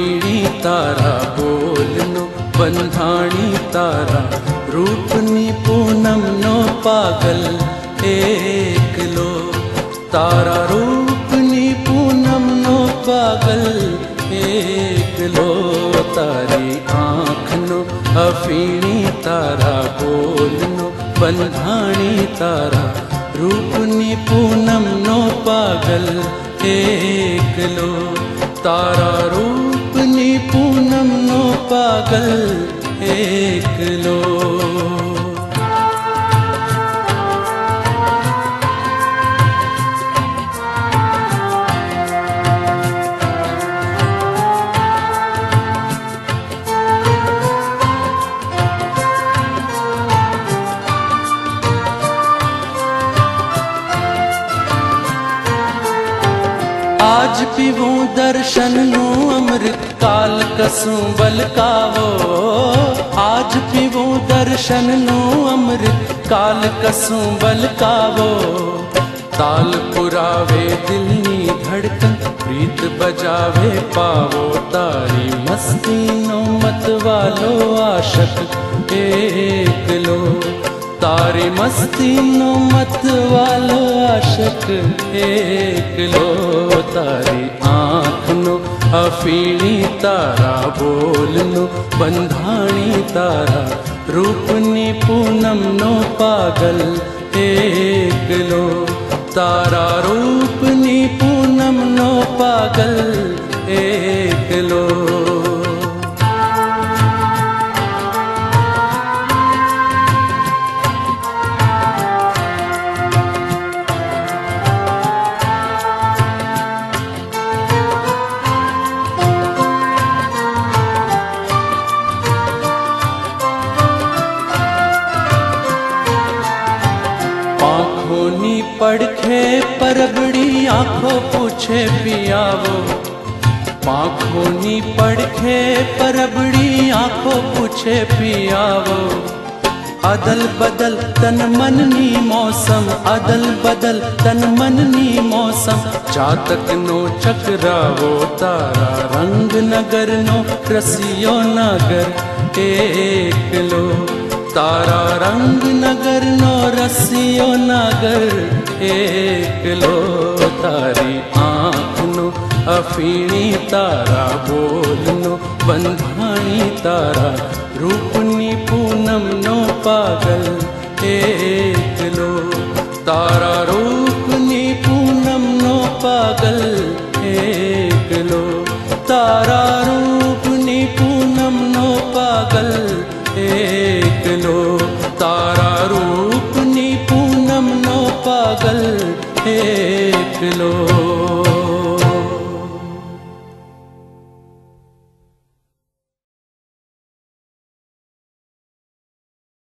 अफीणी तारा बोलनो बंधाणी तारा Rupani Poonam no पागल एकलो तारा Rupani Poonam no पागल एकलो तारी आँख नो अफीणी तारा बोलनो बंधाणी तारा रूपनी पूनम नो पागल एकलो तारा रूपनी पूनम नो पागल एकलो। आज पीवूं दर्शन नू अमृत काल कसूं बलकावो आज पीवूं दर्शन नू अमृत काल कसूं बलकावो ताल पुरावे दिल नी धड़कन प्रीत बजावे पावो तारी मस्ती नो मत वालो आशक एकलो तारी मस्ती नो मत वालो आशक एकलो तारी आँख नो अफीणी तारा बोलनो बंधाणी तारा रूपनी पूनम नो पागल एकलो तारा रूपनी पूनम नो पागल एकलो। आँखों पड़खे परबड़ी आँखों पूछे पियावो आँखों पड़खे परबड़ी आँखों पूछे पियावो अदल बदल तन मन नी मौसम अदल बदल तन मन नी मौसम चातक नो चक्रावो तारा रंग नगर नो रसियो नगर एकलो तारा रंग नगर नो रसियो नगर एकलो तारी आँख नो अफीणी तारा बोलनो बंधाणी तारा रूपनी पूनम नो पागल एकलो तारा रूपनी पूनम नो पागल एकलो तारा रूपनी पूनम नो पागल एकलो तारा रूपनी पूनम नो पागल एकलो।